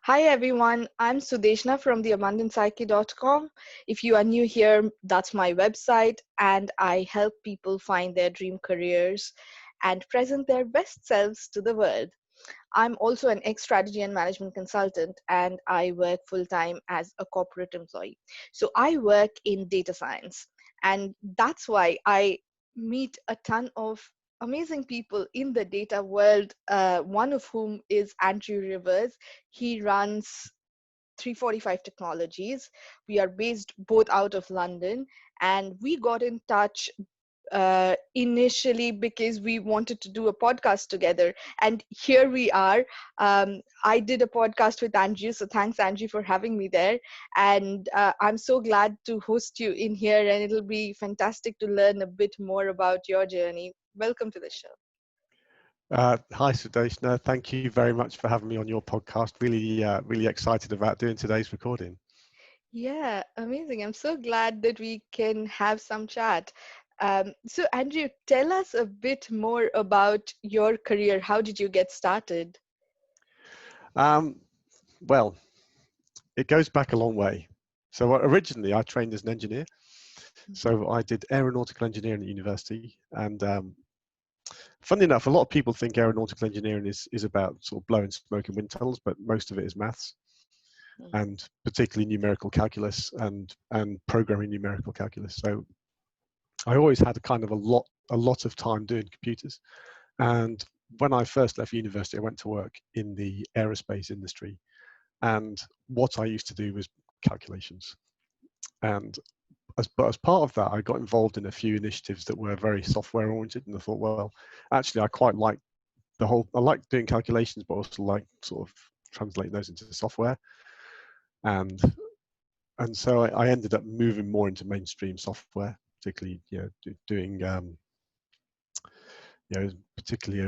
Hi everyone, I'm Sudeshna from theabundancepsyche.com. If you are new here, that's my website, and I help people find their dream careers and present their best selves to the world. I'm also an ex-strategy and management consultant, and I work full-time as a corporate employee. So I work in data science, and that's why I meet a ton of amazing people in the data world, one of whom is Andrew Rivers. He runs 345 Technologies. We are based both out of London, and we got in touch initially because we wanted to do a podcast together. And here we are. I did a podcast with Angie, so thanks, Angie, for having me there. And I'm so glad to host you in here, and it'll be fantastic to learn a bit more about your journey. Welcome to the show. Hi, Sudeshna. Thank you very much for having me on your podcast. Really excited about doing today's recording. Yeah, amazing. I'm so glad that we can have some chat. So, Andrew, tell us a bit more about your career. How did you get started? Um, well, it goes back a long way. So originally, I trained as an engineer. So I did aeronautical engineering at university, and funny enough, a lot of people think aeronautical engineering is about sort of blowing smoke in wind tunnels, but most of it is maths, and particularly numerical calculus and programming numerical calculus. So I always had a kind of a lot of time doing computers. And when I first left university, I went to work in the aerospace industry. And what I used to do was calculations. And but as part of that, I got involved in a few initiatives that were very software oriented. And I thought, well, actually, I quite like I like doing calculations, but also like sort of translating those into software. And and so I ended up moving more into mainstream software, particularly doing particularly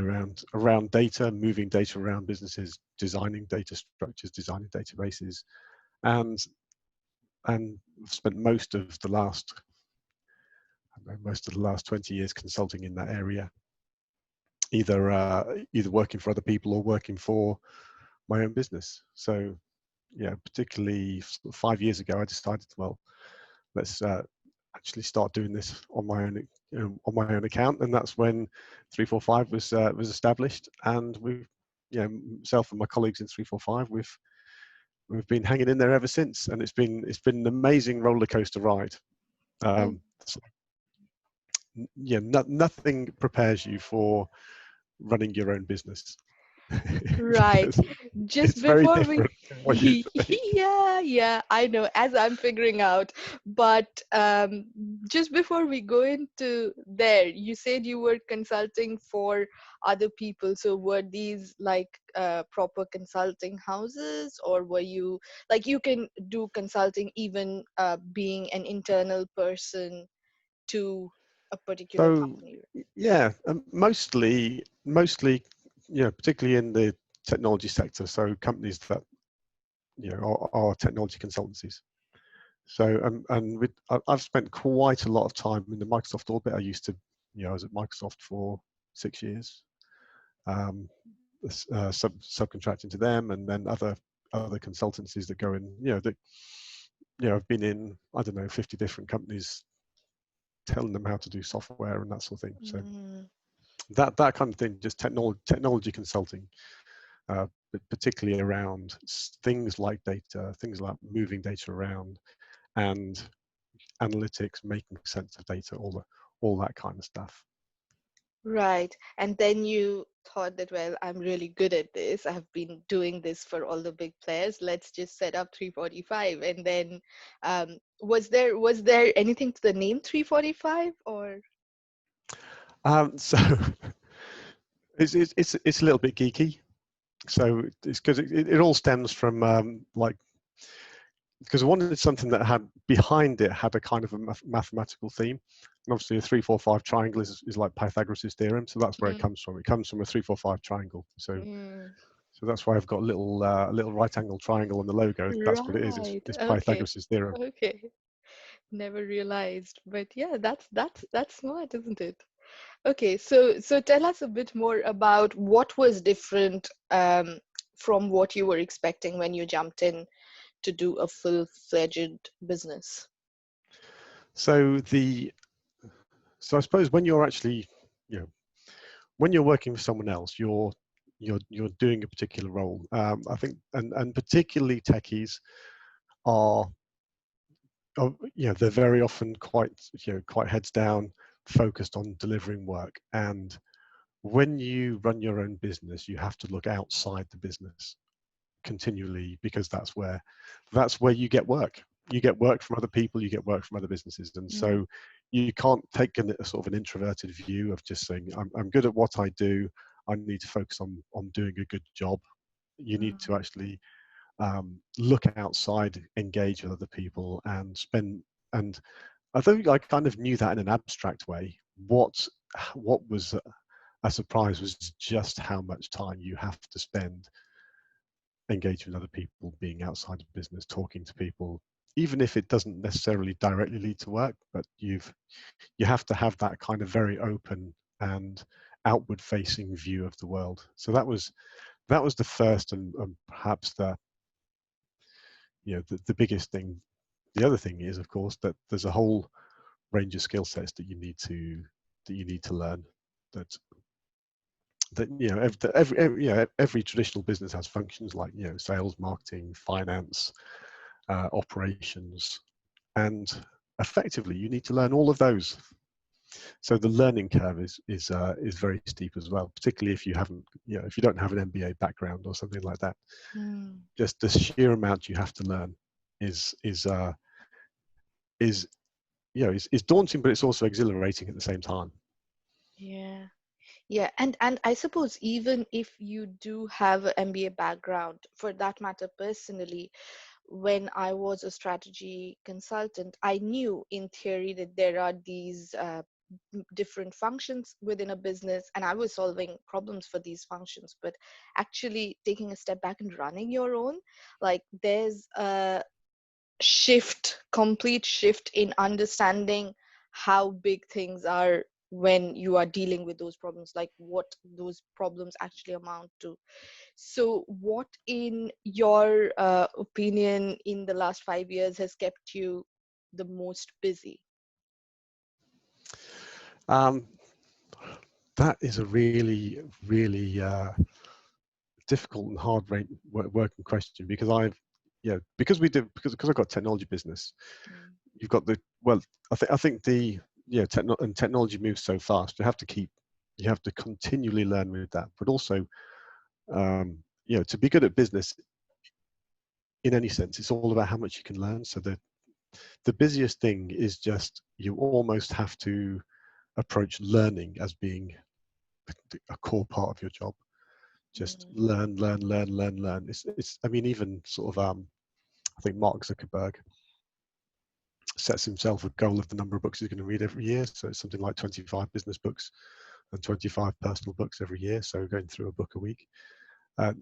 around data, moving data around businesses, designing data structures, designing databases, and and I've spent most of the last 20 years consulting in that area, either working for other people or working for my own business. So yeah, particularly 5 years ago, I decided, well, let's actually start doing this on my own account, and that's when 345 was established, and myself and my colleagues in 345, we've been hanging in there ever since, and it's been an amazing roller coaster ride. Oh, So, nothing prepares you for running your own business. right. Because Just it's very before we, different from what you think. yeah, I know, as I'm figuring out. But just before we go into there, you said you were consulting for other people. So were these like proper consulting houses, or were you like you can do consulting even being an internal person to a particular So company? yeah, mostly, particularly in the technology sector. So companies that are technology consultancies. So I've spent quite a lot of time in the Microsoft orbit. I was at Microsoft for 6 years, um, subcontracting to them, and then other consultancies that go in. I've been in, I don't know, 50 different companies, telling them how to do software and that sort of thing. So Mm, that kind of thing, just technology consulting, but particularly around things like data, things like moving data around, and analytics, making sense of data, all that kind of stuff. right. And then you thought that, well, I'm really good at this. I've been doing this for all the big players. Let's just set up 345. And then was there anything to the name 345 or? So it's a little bit geeky. So it's because it all stems from because I wanted something that had behind it had a kind of a mathematical theme. And obviously a 3-4-5 triangle is like Pythagoras' theorem, so that's where it Mm, comes from. It comes from a 3-4-5 triangle. mm, So that's why I've got a little right angle triangle on the logo. That's what it is. right. It's Okay. Pythagoras' theorem. Okay. Never realized. But yeah, that's smart, isn't it? Okay, so tell us a bit more about what was different from what you were expecting when you jumped in to do a full-fledged business? So I suppose when you're actually, you know, when you're working for someone else, you're doing a particular role. I think, and particularly techies are, they're very often quite, quite heads down, focused on delivering work. And when you run your own business, you have to look outside the business continually, because that's where you get work. You get work from other people, you get work from other businesses. And Mm, so you can't take a sort of an introverted view of just saying, I'm good at what I do, I need to focus on doing a good job. You need to mm, actually look outside, engage with other people, and I think I kind of knew that in an abstract way. What was a surprise was just how much time you have to spend engaging with other people, being outside of business, talking to people, even if it doesn't necessarily directly lead to work. But you have to have that kind of very open and outward facing view of the world. So that was the first, and perhaps the biggest thing. The other thing is, of course, that there's a whole range of skill sets that you need to learn. That every traditional business has functions like sales, marketing, finance, operations, and effectively you need to learn all of those. So the learning curve is very steep as well, particularly if you don't have an MBA background or something like that. mm. Just the sheer amount you have to learn is is daunting, but it's also exhilarating at the same time. Yeah. Yeah, and I suppose even if you do have an MBA background, for that matter, personally, when I was a strategy consultant, I knew in theory that there are these different functions within a business, and I was solving problems for these functions. But actually taking a step back and running your own, like there's a complete shift in understanding how big things are when you are dealing with those problems, like what those problems actually amount to. So what, in your opinion, in the last 5 years has kept you the most busy? Um, that is a really, really difficult and hard working question, because because I've got a technology business. Mm, You've got I think technology moves so fast. You have to continually learn with that, but also to be good at business in any sense, it's all about how much you can learn. So the busiest thing is just, you almost have to approach learning as being a core part of your job. Just mm, learn, learn, learn, learn, learn. It's I mean, even sort of I think Mark Zuckerberg sets himself a goal of the number of books he's going to read every year. So it's something like 25 business books and 25 personal books every year. So going through a book a week.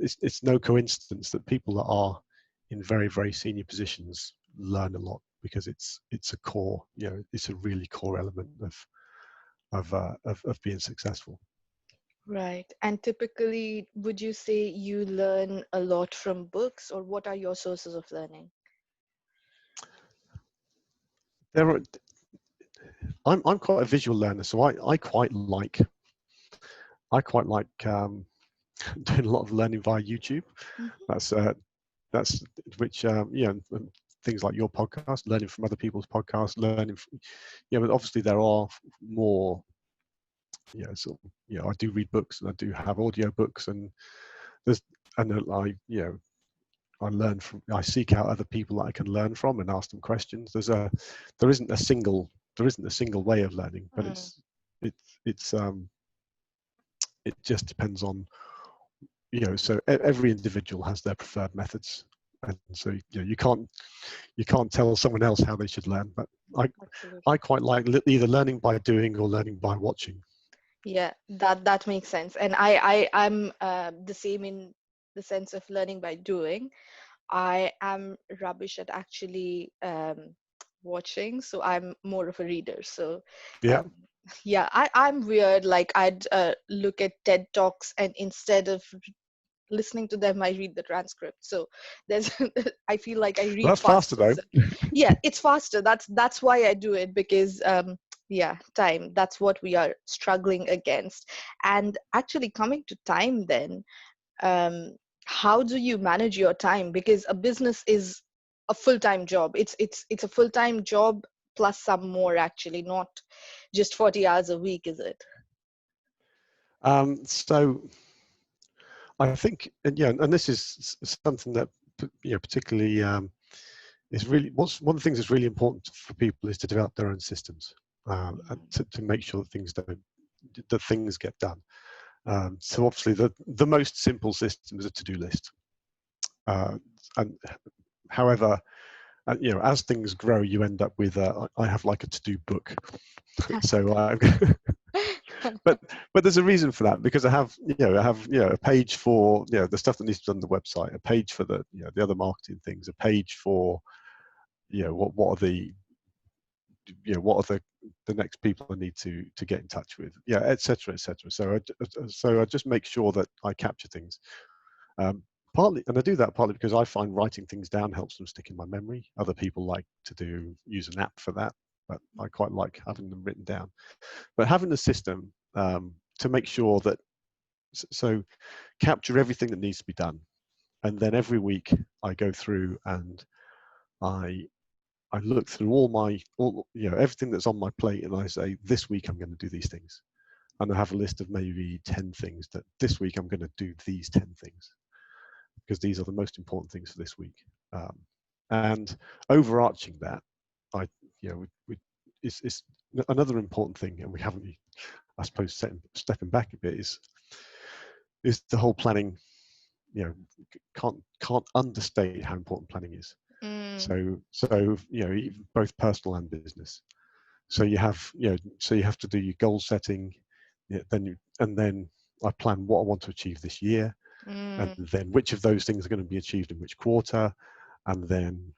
It's no coincidence that people that are in very, very senior positions learn a lot, because it's a core, it's a really core element of being successful. right. And typically, would you say you learn a lot from books, or what are your sources of learning? There are, I'm quite a visual learner, so I quite like doing a lot of learning via YouTube. Mhm. That's which things like your podcast, learning from other people's podcasts, but obviously there are more, so I do read books, and I do have audio books, and there's and I seek out other people that I can learn from and ask them questions. There isn't a single way of learning, but Mm, it's it just depends on, so every individual has their preferred methods, and so you can't tell someone else how they should learn. But i absolutely. i quite like either learning by doing or learning by watching. Yeah, that makes sense. And I'm the same in the sense of learning by doing. I am rubbish at actually watching, so I'm more of a reader. So Yeah. um, yeah, I'm weird. Like I'd look at TED Talks, and instead of listening to them, I read the transcript. So there's I feel like I Well, read that's faster faster. though. So yeah, it's faster. That's why I do it, because yeah, time, that's what we are struggling against. And actually, coming to time then, um, how do you manage your time? Because a business is a full-time job. It's a full-time job plus some more, actually, not just 40 hours a week, is it? So I think, and yeah, and this is something that particularly is really one of the things that's really important for people is to develop their own systems, and to make sure that things get done. So obviously, the most simple system is a to-do list, uh, and however, as things grow, you end up with I have like a to-do book. So but there's a reason for that, because I have a page for the stuff that needs to be done on the website, a page for the other marketing things, a page for what are the next people I need to get in touch with, etc., etc. So I just make sure that I capture things, partly, and I do that partly because I find writing things down helps them stick in my memory. Other people like to use an app for that, but I quite like having them written down. But having a system, to make sure that, so capture everything that needs to be done, and then every week I go through and I I look through everything that's on my plate, and I say, this week I'm going to do these things, and I have a list of maybe 10 things that this week I'm going to do these 10 things, because these are the most important things for this week. And overarching that, I it's another important thing, and we haven't, I suppose, stepping back a bit, is the whole planning. Can't understate how important planning is. Mm, So both personal and business. So you have to do your goal setting, and then I plan what I want to achieve this year, and mm, then which of those things are going to be achieved in which quarter, and then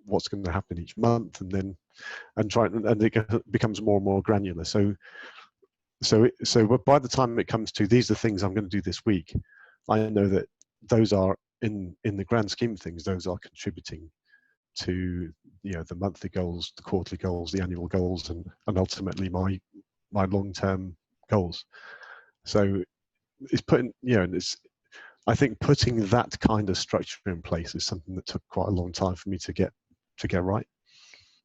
what's going to happen each month, and it becomes more and more granular. So by the time it comes to these are the things I'm going to do this week, I know that those are, in the grand scheme of things, those are contributing to the monthly goals, the quarterly goals, the annual goals, and ultimately my long-term goals. So it's putting and it's I think putting that kind of structure in place is something that took quite a long time for me to get right.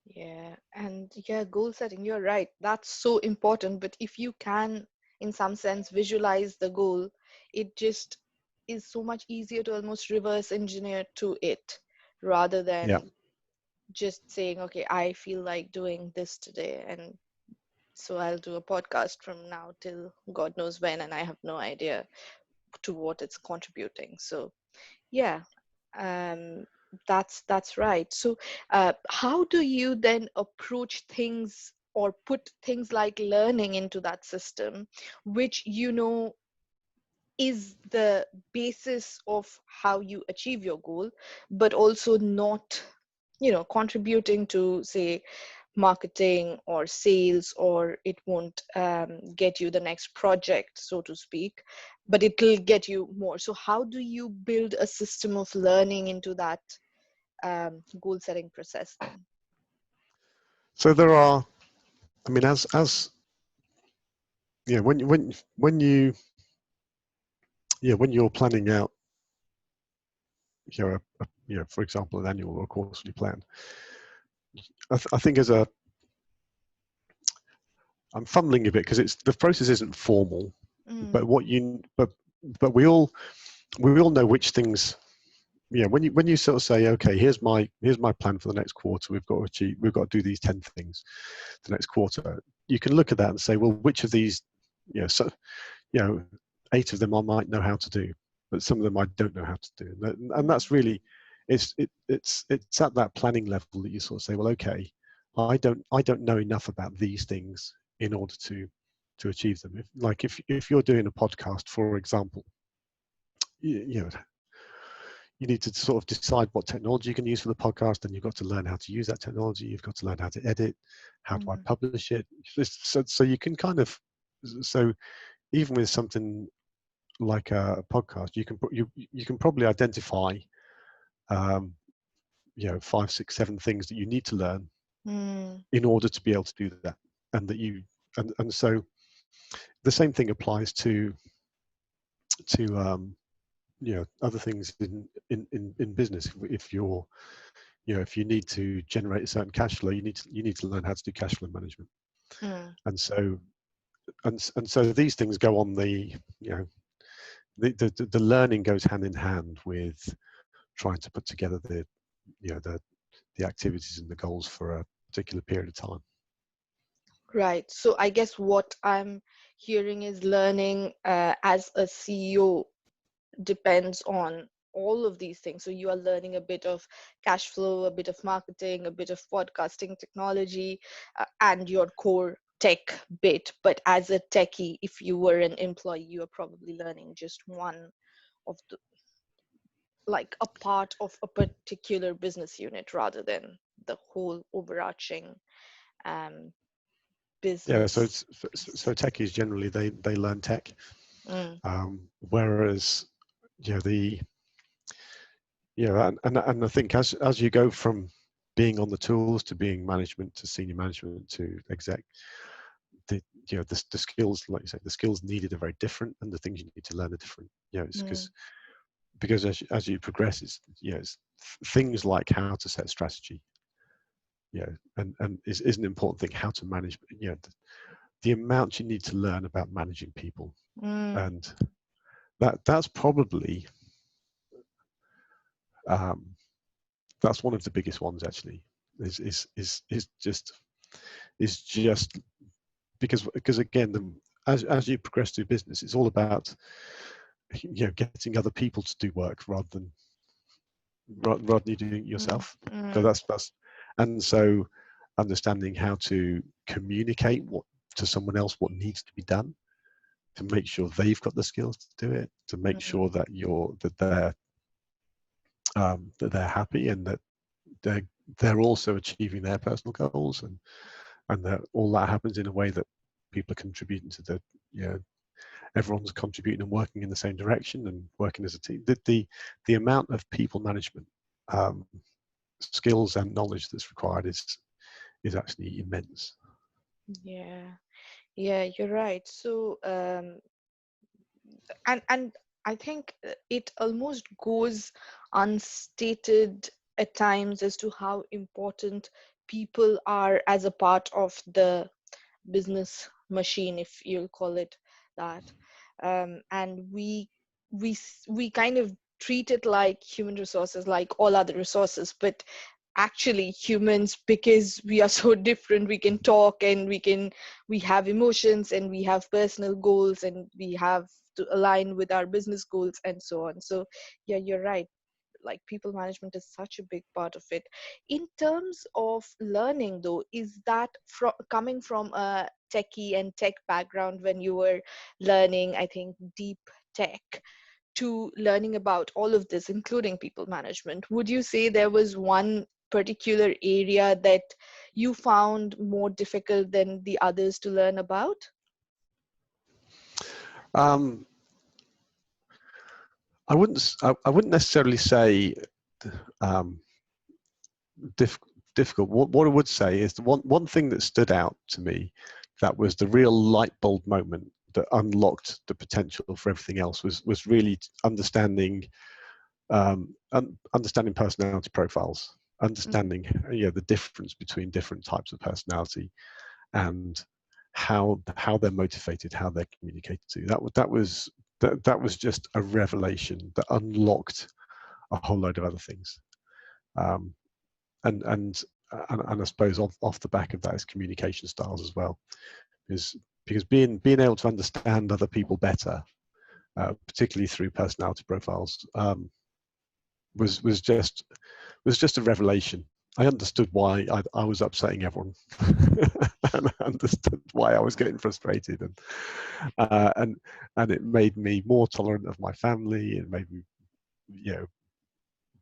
yeah, and yeah, goal setting, you're right. That's so important. But if you can, in some sense, visualize the goal, it just is so much easier to almost reverse engineer to it, rather Yeah. than just saying, okay, I feel like doing this today, and so I'll do a podcast from now till God knows when, and I have no idea to what it's contributing. So yeah, um, that's right. So how do you then approach things or put things like learning into that system, which is the basis of how you achieve your goal, but also not contributing to, say, marketing or sales, or it won't get you the next project, so to speak, but it will get you more. So how do you build a system of learning into that goal setting process then? So there are, I mean, as when you're planning out, for example, an annual or quarterly plan, I think I'm fumbling a bit because the process isn't formal, but Mm, what you but we all know which things. When you sort of say, okay, here's my plan for the next quarter. We've got to do these 10 things the next quarter. You can look at that and say, well, which of these, so you know 8 of them I might know how to do, but some of them I don't know how to do, and mm, that's really, it's at that planning level that you sort of say, well, okay, I don't know enough about these things in order to achieve them. If you're doing a podcast, for example, you, you know you need to sort of decide what technology you can use for the podcast, and you've got to learn how to use that technology. You've got to learn how to edit, how do I mm, publish it. So you can kind of, so even with something like a podcast, you can probably identify um, 5, 6, 7 things that you need to learn Mm, in order to be able to do that, and that you and so the same thing applies to other things in business. If you're if you need to generate a certain cash flow, you need to learn how to do cash flow management. mm, And so and so these things go on the learning goes hand in hand with trying to put together the activities and the goals for a particular period of time. right. So I guess what I'm hearing is learning as a CEO depends on all of these things. So you are learning a bit of cash flow, a bit of marketing, a bit of podcasting technology, and your core tech bit. But as a techie, if you were an employee, you are probably learning just one of the, like a part of a particular business unit rather than the whole overarching um, Yeah, business so piece. techies generally they learn tech, Mm, whereas the and I think as you go from being on the tools to being management to senior management to exec, the the skills, like you say, the skills needed are very different, and the things you need to learn are different. It's mm, because as you progress, it's things like how to set strategy, and is an important thing. How to manage, the amount you need to learn about managing people, mm, and that's probably um, that's one of the biggest ones actually. Is just because again, as you progress through business, it's all about getting other people to do work rather than you doing it mm, yourself. So mm, that's and so understanding how to communicate what to someone else what needs to be done to make sure they've got the skills to do it, to make mm, sure that they're happy, and that they're they're also achieving their personal goals, and that all that happens in a way that people are contributing to you know everyone's contributing and working in the same direction and working as a team. The amount of people management um, skills and knowledge that's required is actually immense. yeah, yeah, you're right. So, and I think it almost goes unstated at times as to how important people are as a part of the business machine, if you'll call it that. And we kind of treat it like human resources, like all other resources, but actually humans, because we are so different, we can talk and we have emotions and we have personal goals and we have to align with our business goals and so on. So yeah, you're right, like people management is such a big part of it. In terms of learning though, is that coming from a techie and tech background, when you were learning, I think, deep tech, to learning about all of this, including people management, would you say there was one particular area that you found more difficult than the others to learn about? Um, I wouldn't necessarily say um, diff, difficult. What I would say is the one thing that stood out to me that was the real light bulb moment that unlocked the potential for everything else was really understanding personality profiles, Mm, understanding the difference between different types of personality, and how they're motivated, how they're communicated to. That was just a revelation that unlocked a whole load of other things. Um, and and and I suppose off the back of that is communication styles as well, is because being able to understand other people better, particularly through personality profiles, was was just was just a revelation. I understood why I was upsetting everyone, and I understood why I was getting frustrated, uh, and and it made me more tolerant of my family. It made me,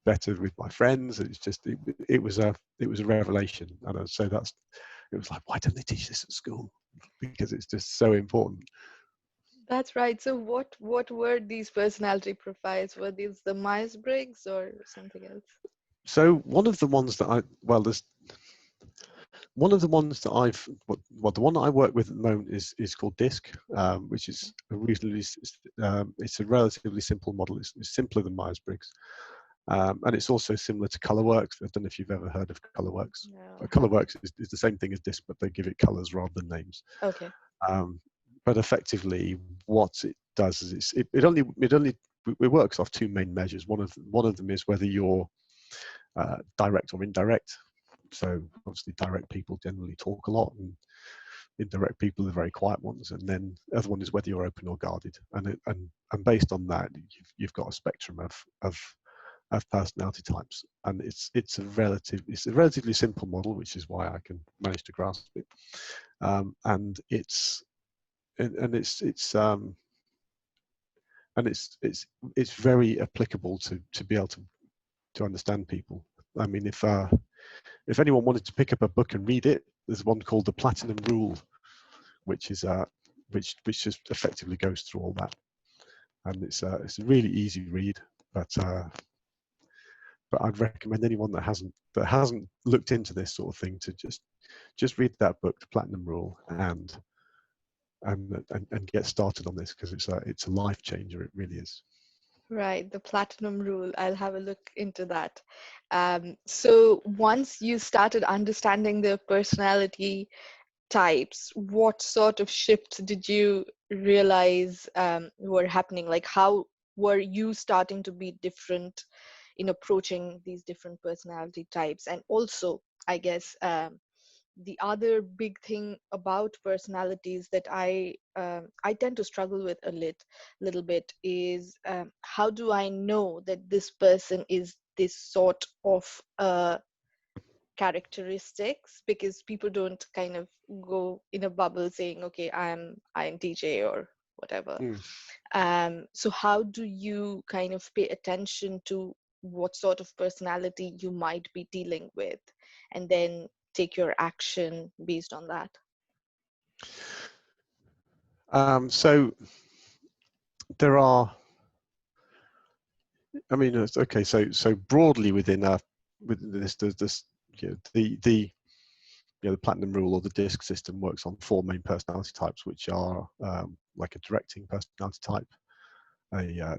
better with my friends. It was a revelation, and so it was like, why don't they teach this at school? Because it's just so important. That's right. So what were these personality profiles? Were these the Myers-Briggs or something else? So one of the ones that there's one of the ones that the one that I work with at the moment is called DISC, which is a reasonably, it's a relatively simple model. It's simpler than Myers-Briggs, and it's also similar to ColorWorks. I don't know if you've ever heard of ColorWorks. No, haven't. ColorWorks is the same thing as DISC, but they give it colors rather than names. Okay. Um, but effectively, what it does is it works off two main measures. One of them is whether you're direct or indirect. So obviously, direct people generally talk a lot, and indirect people are very quiet ones. And then the other one is whether you're open or guarded. And based on that, you've got a spectrum of personality types. And it's a relatively simple model, which is why I can manage to grasp it. And it's and it's very applicable to be able to understand people. I mean, if anyone wanted to pick up a book and read it, there's one called the Platinum Rule, which is which just effectively goes through all that, and it's a really easy read. But I'd recommend anyone that hasn't looked into this sort of thing to just read that book, the Platinum Rule, and get started on this, because it's a life changer. It really is. Right, the platinum rule. I'll have a look into that. So once you started understanding the personality types, what sort of shifts did you realize were happening? Like, how were you starting to be different in approaching these different personality types? And also, I guess, the other big thing about personalities that I tend to struggle with little bit is, how do I know that this person is this sort of characteristics? Because people don't kind of go in a bubble saying, okay, I'm INTJ or whatever. Mm. So how do you kind of pay attention to what sort of personality you might be dealing with, and then take your action based on that? So there are. I mean, okay. So broadly within this, there's this, the Platinum Rule or the DISC system works on four main personality types, which are like a directing personality type, a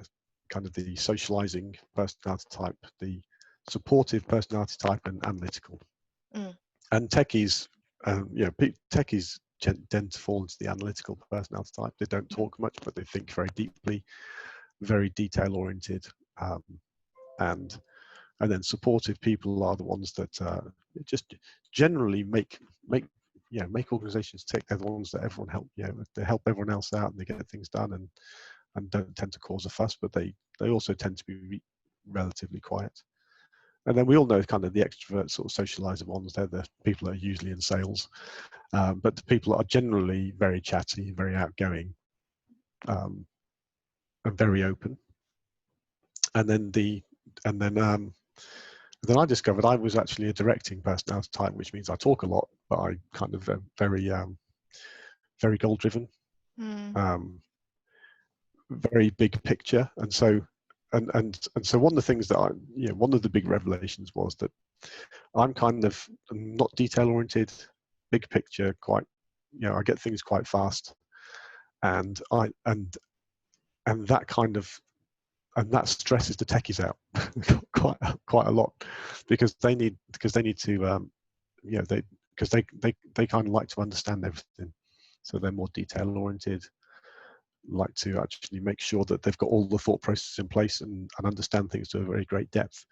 kind of the socializing personality type, the supportive personality type, and analytical. Mm, And techies, techies tend to fall into the analytical personality type. They don't mm, talk much, but they think very deeply, very detail oriented, and and then supportive people are the ones that just generally make make organizations tick. They're the ones that everyone they help everyone else out, and they get things done, and don't tend to cause a fuss, but they also tend to be relatively quiet. And then we all know kind of the extrovert sort of socializer ones. They're the people that are usually in sales, but the people that are generally very chatty, very outgoing, um, and very open. And then then I discovered I was actually a directing personality type, which means I talk a lot, but I kind of very goal driven, mm, um, very big picture. And so one of the things that one of the big revelations was that I'm kind of not detail oriented, big picture, quite, I get things quite fast, and and that kind of and that stresses the techies out quite a lot, because they need to they because they kind of like to understand everything, so they're more detail oriented, like to actually make sure that they've got all the thought processes in place and understand things to a very great depth.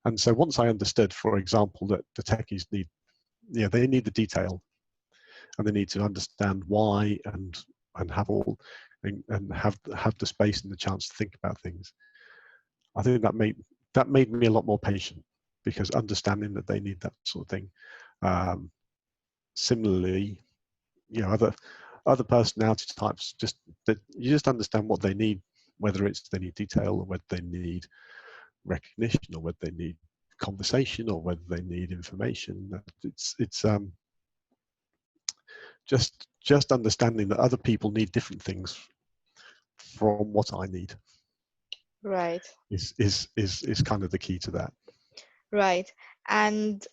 And so once I understood, for example, that the techies need, they need the detail, and they need to understand why, and have all and have the space and the chance to think about things. I think that made me a lot more patient, because understanding that they need that sort of thing. Um, Similarly, other personality types, just that you just understand what they need, whether it's they need detail, or whether they need recognition, or whether they need conversation, or whether they need information. It's just understanding that other people need different things, from what I need Right. is kind of the key to that. Right. And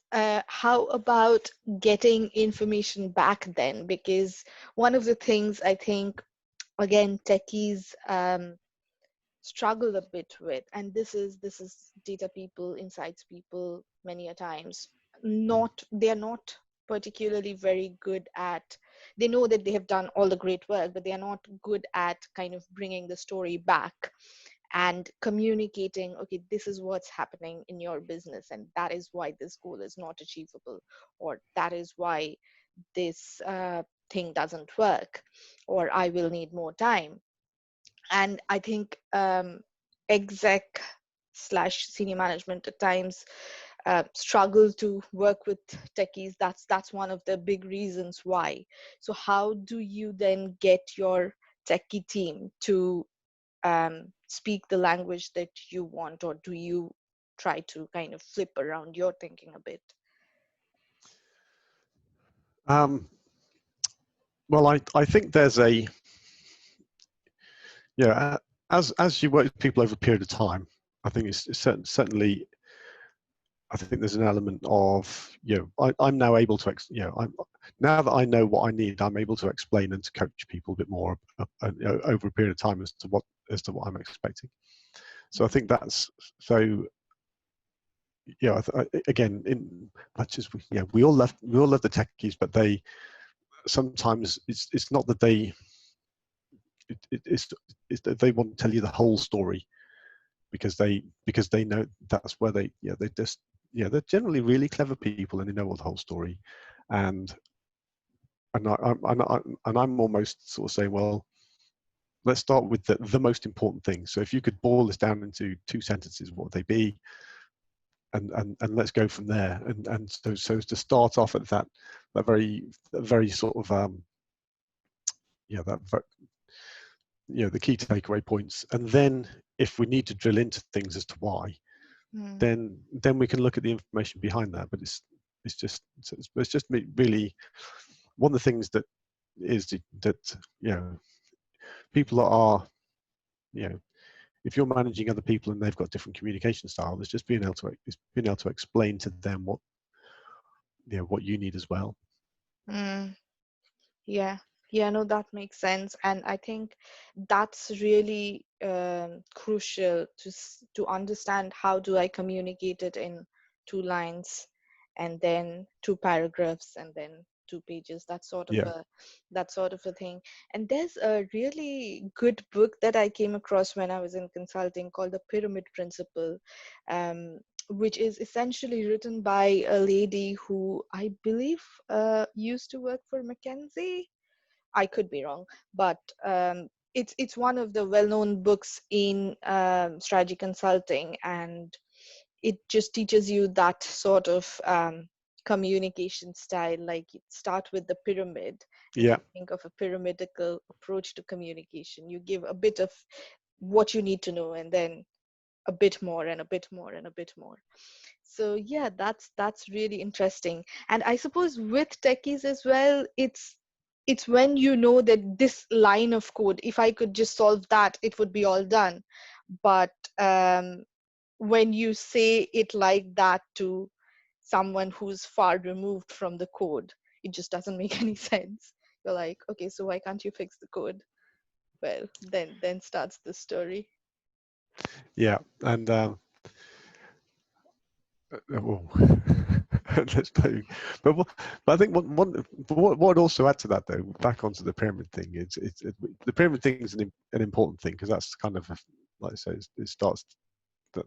how about getting information back then? Because one of the things I think, again, techies struggle a bit with, and this is data people, insights people, many a times, not they are not particularly very good at, they know that they have done all the great work, but they are not good at kind of bringing the story back and communicating, okay, this is what's happening in your business, and that is why this goal is not achievable, or that is why this thing doesn't work, or I will need more time. And I think exec slash senior management at times struggle to work with techies. That's one of the big reasons why. So how do you then get your techie team to speak the language that you want, or do you try to kind of flip around your thinking a bit? Um, well, I think there's a, yeah, as you work with people over a period of time, I think it's certainly, I think there's an element of, I'm now able to, now that I know what I need, I'm able to explain and to coach people a bit more over a period of time as to what I'm expecting. So I think that's, so again, in much as we all love the techies, but they sometimes it's not that it's that they want to tell you the whole story, because they know that's where they just, they're generally really clever people and they know all the whole story, and I'm almost sort of saying, well, let's start with the most important thing. So if you could boil this down into two sentences, what would they be? And let's go from there. And so to start off at that very sort of that the key takeaway points, and then if we need to drill into things as to why, Mm, then we can look at the information behind that. But it's just really one of the things that is that people are, you know if you're managing other people and they've got different communication styles, it's just being able to explain to them what you need as well. mm. Yeah, yeah, no, that makes sense. And I think that's really crucial to understand, how do I communicate it in 2 lines, and then 2 paragraphs, and then 2 pages, Yeah, that sort of a thing. And there's a really good book that I came across when I was in consulting called The Pyramid Principle, um, which is essentially written by a lady who I believe used to work for McKinsey. I could be wrong, but it's one of the well-known books in strategy consulting, and it just teaches you that sort of communication style. Like, you start with the pyramid. If yeah, you think of a pyramidal approach to communication, you give a bit of what you need to know, and then a bit more and a bit more and a bit more. So yeah, that's really interesting. And I suppose with techies as well, it's when you know that this line of code, if I could just solve that, it would be all done. But when you say it like that to someone who's far removed from the code, it just doesn't make any sense. You're like, okay, so why can't you fix the code? Well, then starts the story. yeah, and well, let's play. But I think what I'd also add to that, though, back onto the pyramid thing, the pyramid thing is an important thing, because that's kind of, like I say, it starts,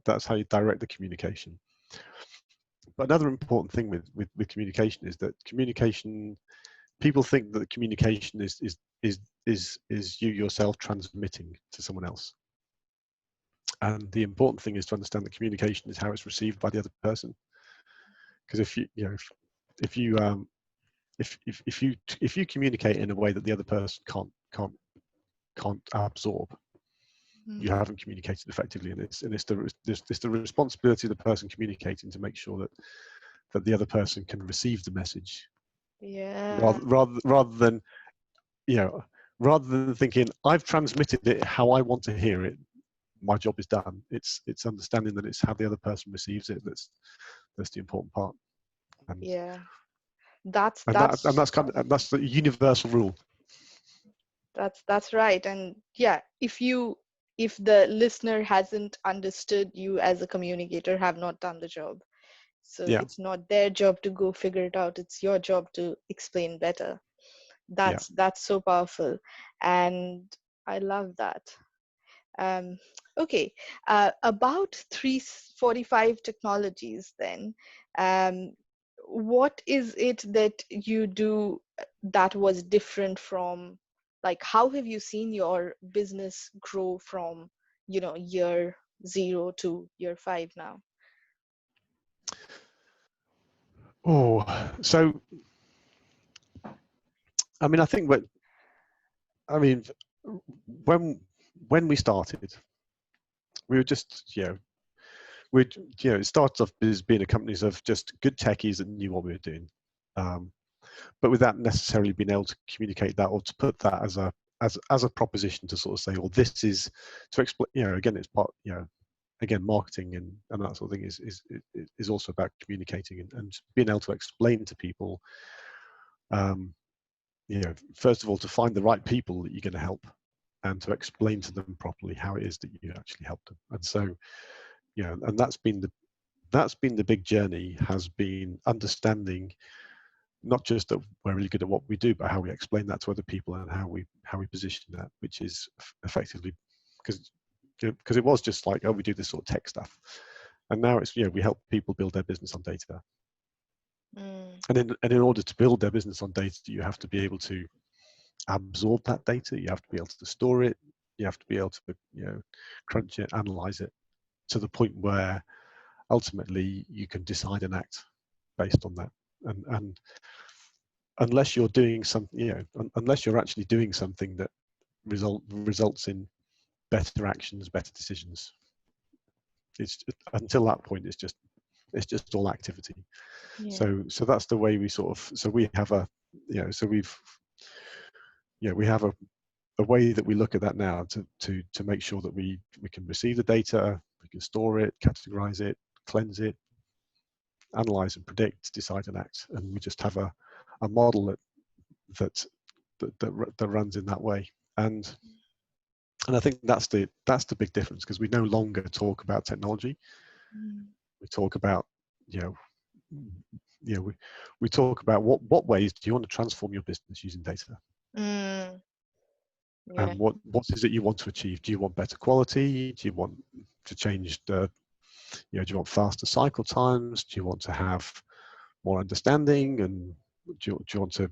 that's how you direct the communication. But another important thing with communication is that communication, people think that communication is you yourself transmitting to someone else, and the important thing is to understand that communication is how it's received by the other person. Because if you if you communicate in a way that the other person can't absorb, you Mm. haven't communicated effectively, and it's the responsibility of the person communicating to make sure that the other person can receive the message, Yeah. rather than, you know rather than thinking I've transmitted it how I want to hear it, my job is done. It's understanding that it's how the other person receives it that's the important part. And Yeah. That's and that and that's that's kind of, and that's the universal rule. that's right. And yeah, if the listener hasn't understood, you as a communicator have not done the job. So Yeah, it's not their job to go figure it out. It's your job to explain better. yeah. That's so powerful. And I love that. Um, okay, about 345 technologies then. Um, what is it that you do that was different from, like, how have you seen your business grow from, year 0 to year 5 now? Oh, so I mean, I think what I mean when when we started, we were just we it started off as being a company of just good techies that knew what we were doing, um, but without necessarily being able to communicate that or to put that as a proposition to sort of say, well, this is to explain. Again, it's part. Again, marketing and that sort of thing is also about communicating and being able to explain to people. Um, First of all, to find the right people that you're going to help, and to explain to them properly how it is that you actually help them. And so, and that's been the big journey, has been understanding not just that we're really good at what we do, but how we explain that to other people and how we position that, which is effectively because it was just like, oh, we do this sort of tech stuff, and now it's we help people build their business on data, Mm, and in order to build their business on data, you have to be able to absorb that data, you have to be able to store it, you have to be able to crunch it, analyze it to the point where ultimately you can decide and act based on that. And unless you're doing something, unless you're actually doing something that results in better actions, better decisions, it's until that point, it's just all activity. yeah. So that's the way we sort of, so we have a, so we have a way that we look at that now to make sure that we can receive the data, we can store it, categorize it, cleanse it, analyze and predict, decide and act, and we just have a model that that runs in that way. And I think that's the big difference, because we no longer talk about technology. Mm, We talk about you know you know we talk about what ways do you want to transform your business using data, mm, yeah. and what is it you want to achieve. Do you want better quality? Do you want to change do you want faster cycle times? Do you want to have more understanding? And do you want to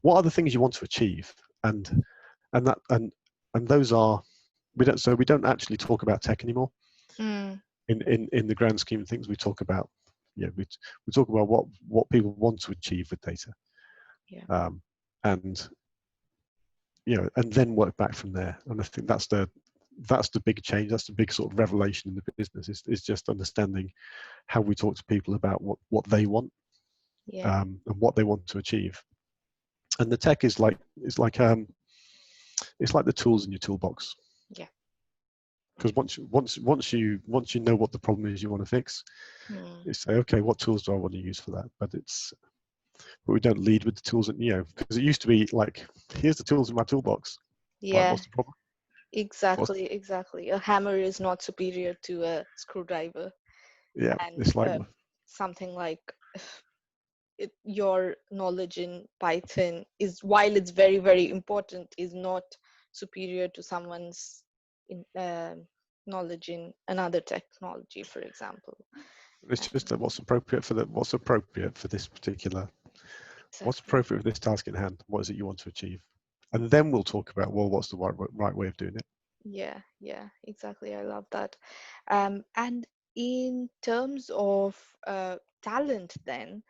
what are the things you want to achieve? And that and those are, we don't actually talk about tech anymore Mm, in the grand scheme of things. We talk about we talk about what people want to achieve with data, yeah. um, and and then work back from there. And I think that's the big change. That's the big sort of revelation in the business, is just understanding how we talk to people about what they want, Yeah. and what they want to achieve. And the tech is like the tools in your toolbox. Yeah. Because once you know what the problem is you want to fix, Mm, you say, okay, what tools do I want to use for that? But we don't lead with the tools that, because it used to be like, here's the tools in my toolbox. Right, yeah. what's the problem? What's Exactly, exactly. A hammer is not superior to a screwdriver, Yeah, and it's like, something like your knowledge in Python is, while it's very, very important, is not superior to someone's knowledge in another technology, for example. it's just And that what's exactly. appropriate for this task in hand. What is it you want to achieve? And then we'll talk about, well, what's the right way of doing it. Yeah, yeah, exactly. I love that. And in terms of talent, then,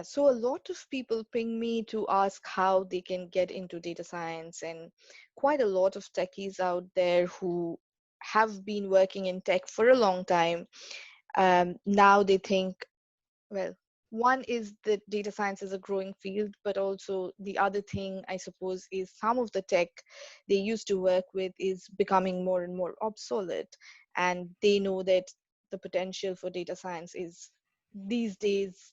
so a lot of people ping me to ask how they can get into data science, and quite a lot of techies out there who have been working in tech for a long time. Now they think, well, one is that data science is a growing field, but also the other thing, I suppose, is some of the tech they used to work with is becoming more and more obsolete. And they know that the potential for data science is these days,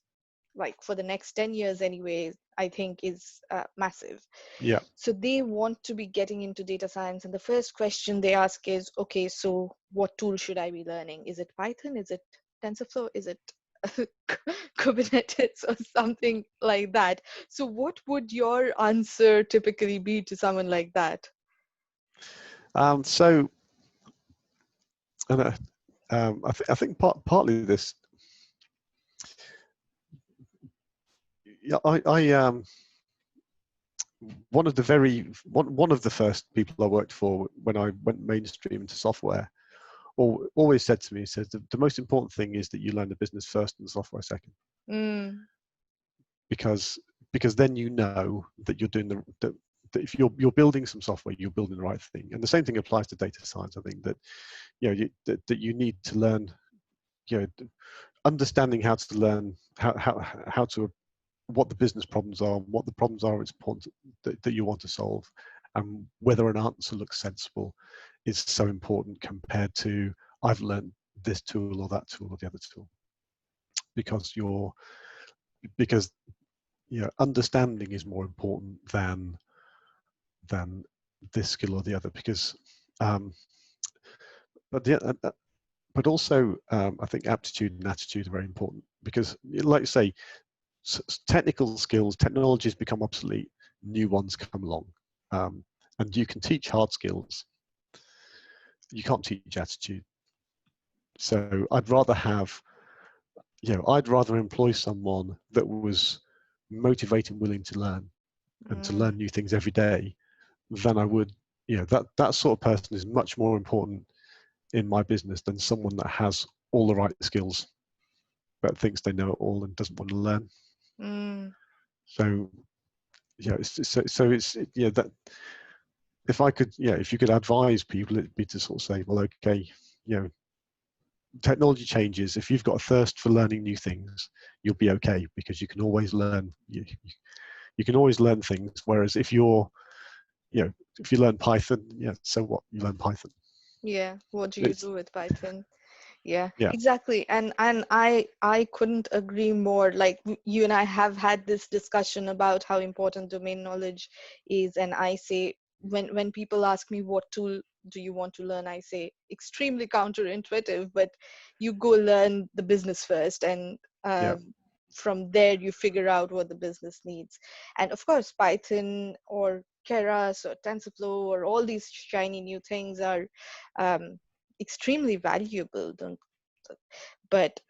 like for the next 10 years anyway, I think is massive. Yeah. So they want to be getting into data science. And the first question they ask is, okay, so what tool should I be learning? Is it Python? Is it TensorFlow? Is it Kubernetes or something like that? So what would your answer typically be to someone like that? So, and I think partly this. Yeah, one of the first people I worked for when I went mainstream into software always said to me, he says the most important thing is that you learn the business first and the software second, Mm, because then you know that you're doing that if you're building some software, you're building the right thing. And the same thing applies to data science. I think that that you need to learn, understanding how to learn how to what the business problems are, what the problems are it's important that you want to solve, and whether an answer looks sensible is so important compared to I've learned this tool or that tool or the other tool, because because understanding is more important than this skill or the other, because um, but the but also I think aptitude and attitude are very important, because like you say, technical skills, technologies become obsolete, new ones come along. Um, and you can teach hard skills, you can't teach attitude. So I'd rather employ someone that was motivated and willing to learn and to mm, learn new things every day than I would, that sort of person is much more important in my business than someone that has all the right skills but thinks they know it all and doesn't want to learn. mm. So that if you could advise people, it'd be to sort of say, well, okay, you know, technology changes. If you've got a thirst for learning new things, you'll be okay, because you can always learn. You can always learn things. Whereas if you learn Python, yeah, so what? You learn Python. Yeah, what do you It's do with Python? Yeah, yeah, exactly. And I couldn't agree more. Like you and I have had this discussion about how important domain knowledge is, and I say when people ask me what tool do you want to learn, I say extremely counterintuitive, but you go learn the business first, and yeah, from there you figure out what the business needs. And of course, Python or Keras or TensorFlow or all these shiny new things are um, extremely valuable, don't, but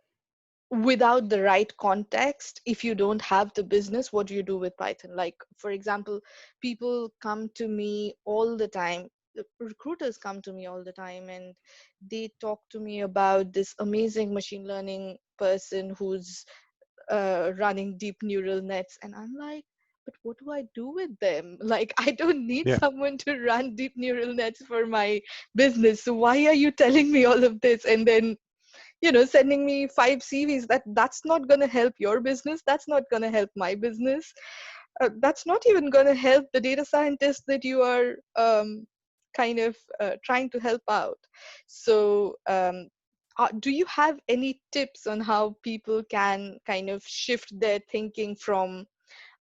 without the right context, if you don't have the business, what do you do with Python? Like, for example, people come to me all the time, the recruiters come to me all the time, and they talk to me about this amazing machine learning person who's running deep neural nets, and I'm like, but what do I do with them? Like, I don't need yeah, someone to run deep neural nets for my business, so why are you telling me all of this? And then sending me 5 CVs, that's not going to help your business, that's not going to help my business, that's not even going to help the data scientist that you are kind of trying to help out. So do you have any tips on how people can kind of shift their thinking from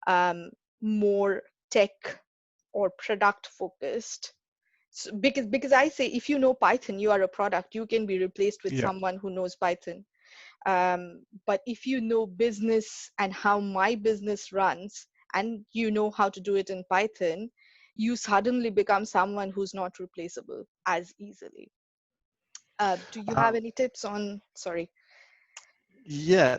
um, more tech or product focused? So, because I say, if you know Python, you are a product, you can be replaced with yeah. someone who knows Python. But if you know business and how my business runs, and you know how to do it in Python, you suddenly become someone who's not replaceable as easily. Do you have Um, any tips on, sorry? yeah,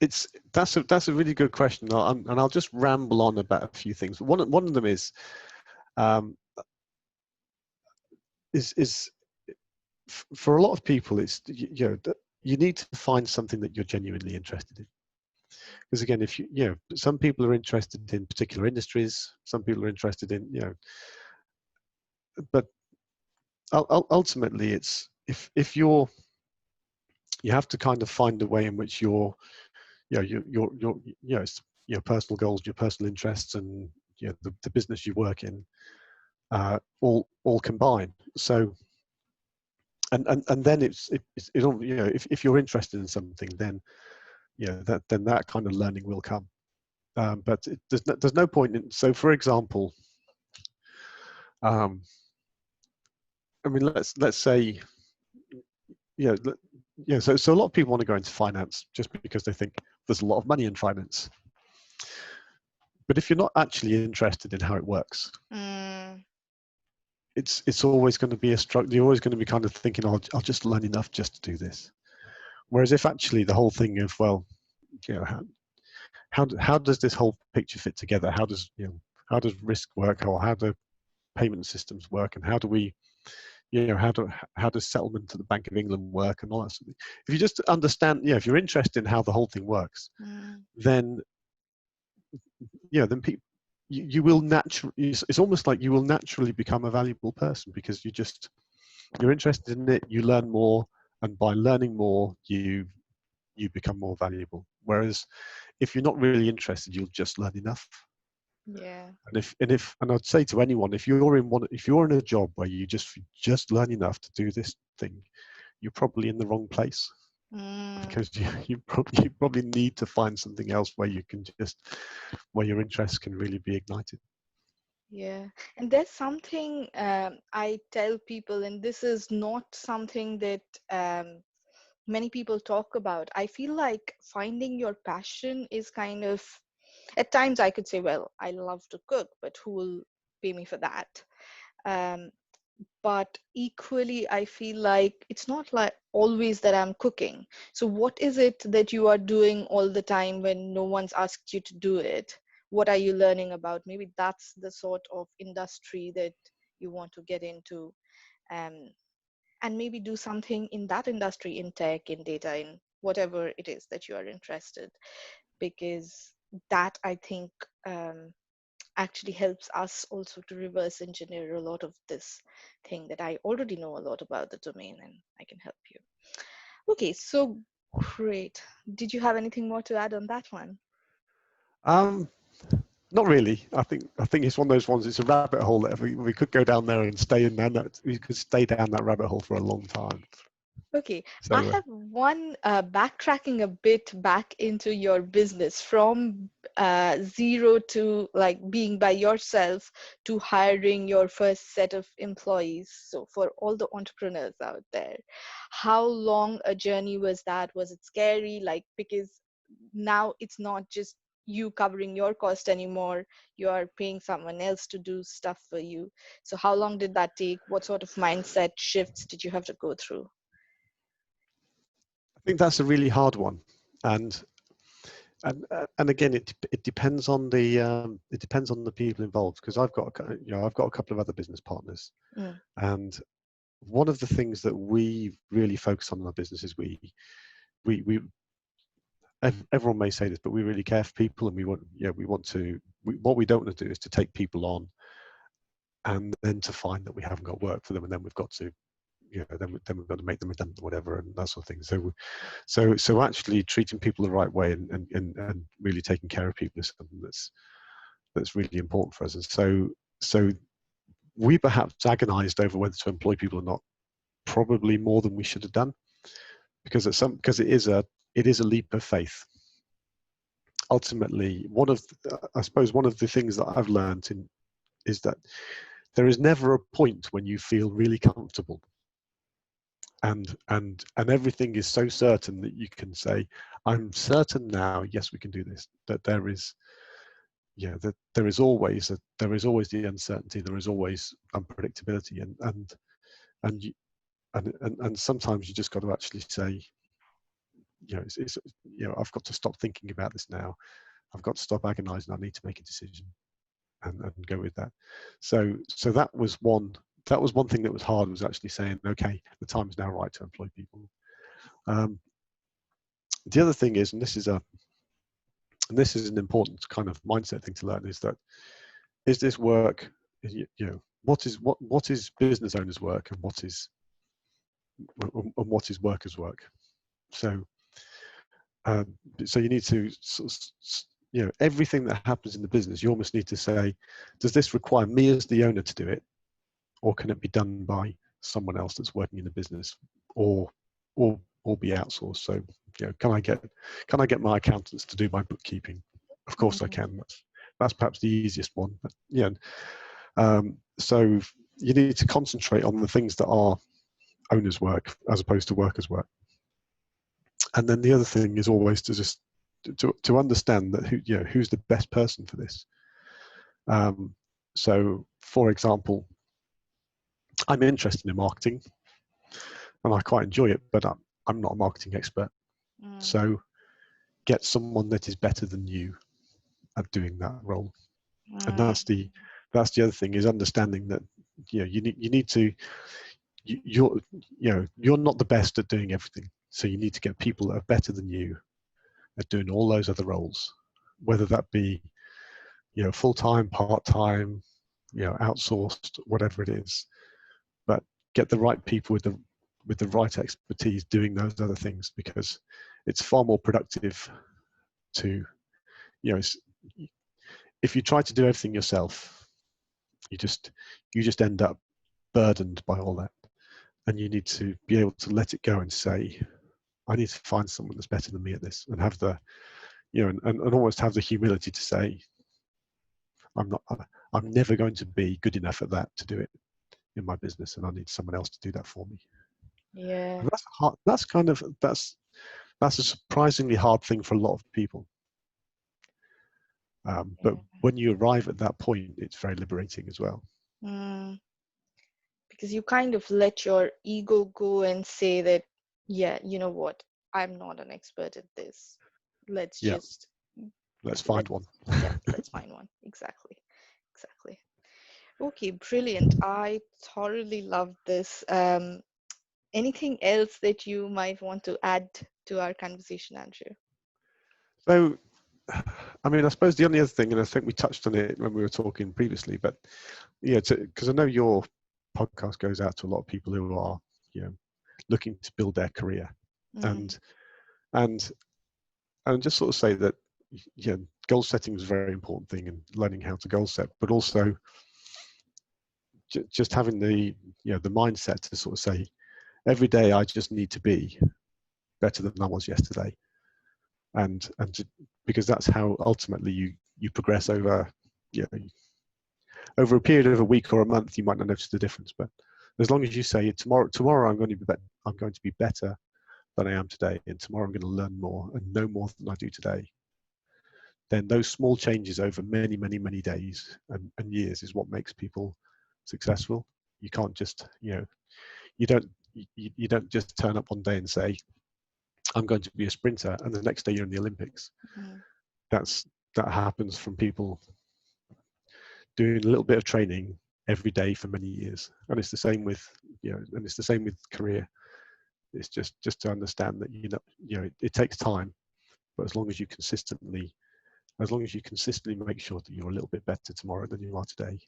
it's that's a really good question, and I'll just ramble on about a few things. One of them um, is for a lot of people, it's you need to find something that you're genuinely interested in. Because again, if some people are interested in particular industries, some people are interested in but ultimately, it's if you have to kind of find a way in which it's your personal goals, your personal interests, and the business you work in, all combine. So and then if you're interested in something, then that kind of learning will come. But there's no point in. So for example, um, I mean, let's say, yeah, so a lot of people want to go into finance just because they think there's a lot of money in finance. But if you're not actually interested in how it works, it's always going to be a struggle. You're always going to be kind of thinking, I'll just learn enough just to do this. Whereas if actually the whole thing of, well, how does this whole picture fit together? How does risk work, or how do payment systems work, and how do we, how does settlement to the Bank of England work, and all that sort of thing. If you just understand, if you're interested in how the whole thing works, then then people, you will naturally, it's almost like you will naturally become a valuable person, because you're interested in it, you learn more, and by learning more, you become more valuable. Whereas if you're not really interested, you'll just learn enough. Yeah. And I'd say to anyone, if you're in a job where you just learn enough to do this thing, you're probably in the wrong place, because you probably need to find something else where where your interests can really be ignited. Yeah, and there's something I tell people, and this is not something that many people talk about. I feel like finding your passion is kind of, at times I could say, well, I love to cook, but who will pay me for that? Um, but equally, I feel like it's not like always that I'm cooking. So what is it that you are doing all the time when no one's asked you to do it? What are you learning about? Maybe that's the sort of industry that you want to get into, um, and maybe do something in that industry, in tech, in data, in whatever it is that you are interested, because that, I think, actually helps us also to reverse engineer a lot of this thing that I already know a lot about the domain, and I can help you. Okay, so great. Did you have anything more to add on that one? Um, Not really. I think it's one of those ones. It's a rabbit hole that we could go down there and stay in there. We could stay down that rabbit hole for a long time. Okay, I So have one backtracking a bit back into your business from zero to like being by yourself to hiring your first set of employees. So for all the entrepreneurs out there, how long a journey was that? Was it scary? Like, because now it's not just you covering your cost anymore, you are paying someone else to do stuff for you. So how long did that take? What sort of mindset shifts did you have to go through? I think that's a really hard one, and and again, it depends on the people involved, because I've got a couple of other business partners, Mm. and one of the things that we really focus on in our business is we everyone may say this, but we really care for people, and what we don't want to do is to take people on and then to find that we haven't got work for them, and then we've got to, then we've got to make them redundant or whatever, and that sort of thing. So actually treating people the right way, and really taking care of people is something that's really important for us. And so we perhaps agonized over whether to employ people or not, probably more than we should have done, because it is a leap of faith. Ultimately, I suppose one of the things that I've learned is that there is never a point when you feel really comfortable, and everything is so certain that you can say, I'm certain now, yes, we can do this. That there is always the uncertainty, there is always unpredictability, and you, and sometimes you just got to actually say, I've got to stop thinking about this now. I've got to stop agonizing. I need to make a decision, and go with that. So that was one thing that was hard, was actually saying, okay, the time is now right to employ people. The other thing is, and this is an important kind of mindset thing to learn, is that, is this work, what is business owners work, and what is workers work. So Um, so you need to everything that happens in the business, you almost need to say, does this require me as the owner to do it, or can it be done by someone else that's working in the business, or or be outsourced? So can I get my accountants to do my bookkeeping? Of course I Mm, can. That's perhaps the easiest one. But yeah, so you need to concentrate on the things that are owners' work as opposed to workers' work. And then the other thing is always to just to understand that who's the best person for this. Um, so, for example, I'm interested in marketing and I quite enjoy it, but I'm not a marketing expert. mm, So, get someone that is better than you at doing that role. And mm, that's the other thing, is understanding that you need to you're you're not the best at doing everything. So you need to get people that are better than you at doing all those other roles, whether that be full time, part time, outsourced, whatever it is. But get the right people with the right expertise doing those other things, because it's far more productive to you know if you try to do everything yourself, you just end up burdened by all that, and you need to be able to let it go and say, I need to find someone that's better than me at this, and have the and almost have the humility to say, I'm not I'm never going to be good enough at that to do it in my business, and I need someone else to do that for me. yeah, And that's hard. That's a surprisingly hard thing for a lot of people. But yeah. when you arrive at that point, it's very liberating as well. Mm, because you kind of let your ego go and say that, yeah, you know what, I'm not an expert at this. Let's Yeah, just let's let find one. yeah, let's find one. Exactly, exactly. Okay, brilliant. I thoroughly love this. Anything else that you might want to add to our conversation, Andrew? So, I mean, I suppose the only other thing, and I think we touched on it when we were talking previously, but yeah, because I know your podcast goes out to a lot of people who are, you know, looking to build their career, Mm, and and and just sort of say that, goal setting is a very important thing, and learning how to goal set, but also just having the mindset to sort of say, every day I just need to be better than I was yesterday, and because that's how ultimately you progress over, you know, over a period of a week or a month. You might not notice the difference, but as long as you say, tomorrow I'm going to be better than I am today, and tomorrow I'm going to learn more and know more than I do today, then those small changes over many days and years is what makes people successful. You can't just, you don't you don't just turn up one day and say, I'm going to be a sprinter, and the next day you're in the Olympics. mm. That's that happens from people doing a little bit of training every day for many years. And it's the same with, and it's the same with career. It's just to understand that, it takes time, but as long as you consistently make sure that you're a little bit better tomorrow than you are today,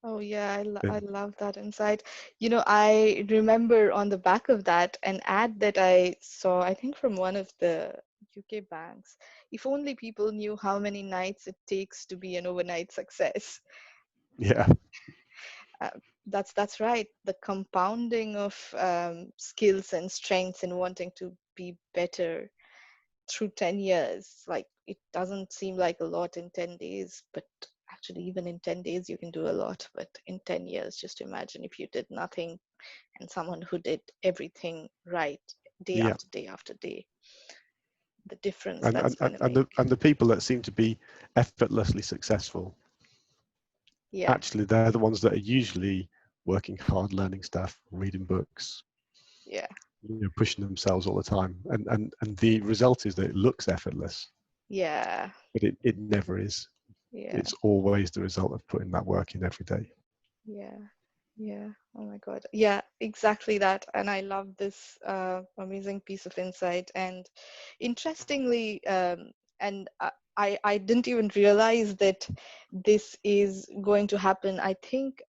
Oh yeah, I then love that insight. I remember on the back of that an ad that I saw, I think from one of the UK banks. If only people knew how many nights it takes to be an overnight success. yeah, Uh, that's right. The compounding of skills and strengths and wanting to be better through 10 years. Like, it doesn't seem like a lot in 10 days, but actually, even in 10 days, you can do a lot. But in 10 years, just imagine if you did nothing and someone who did everything right day yeah. after day after day, the difference And that's and, going to and make. the people that seem to be effortlessly successful, Yeah, actually they're the ones that are usually working hard, learning stuff, reading books, yeah, pushing themselves all the time, and the result is that it looks effortless, yeah, but it never is. yeah. It's always the result of putting that work in every day. Yeah, yeah. Oh my God. Yeah, exactly that. And I love this amazing piece of insight. And interestingly, and I didn't even realize that this is going to happen. I think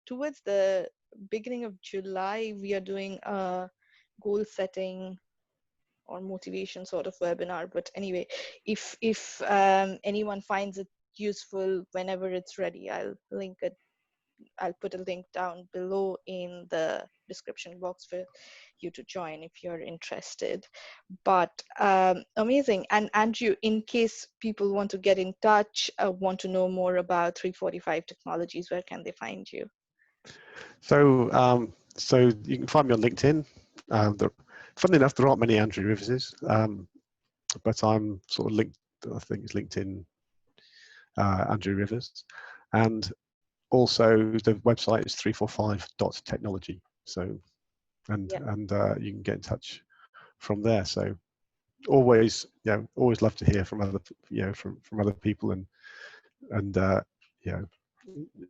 towards the beginning of July, we are doing a goal setting or motivation sort of webinar. But anyway, if anyone finds it useful, whenever it's ready, I'll put a link down below in the description box for you to join if you're interested. But amazing. And Andrew, in case people want to get in touch, want to know more about 345 Technologies, where can they find you? So you can find me on LinkedIn. Funnily enough, there aren't many Andrew Riverses, but I'm sort of linked. I think it's LinkedIn Andrew Rivers, and also the website is 345.technology. So Yeah, and you can get in touch from there. So always, always love to hear from other, from other people, and you know,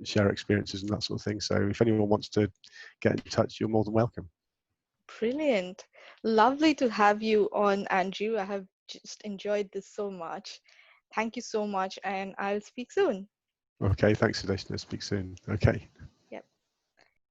share experiences and that sort of thing. So if anyone wants to get in touch, you're more than welcome. brilliant. Lovely to have you on, Andrew. I have just enjoyed this so much. Thank you so much, and I'll speak soon. Okay, thanks, Sudeshna. Speak soon. Okay.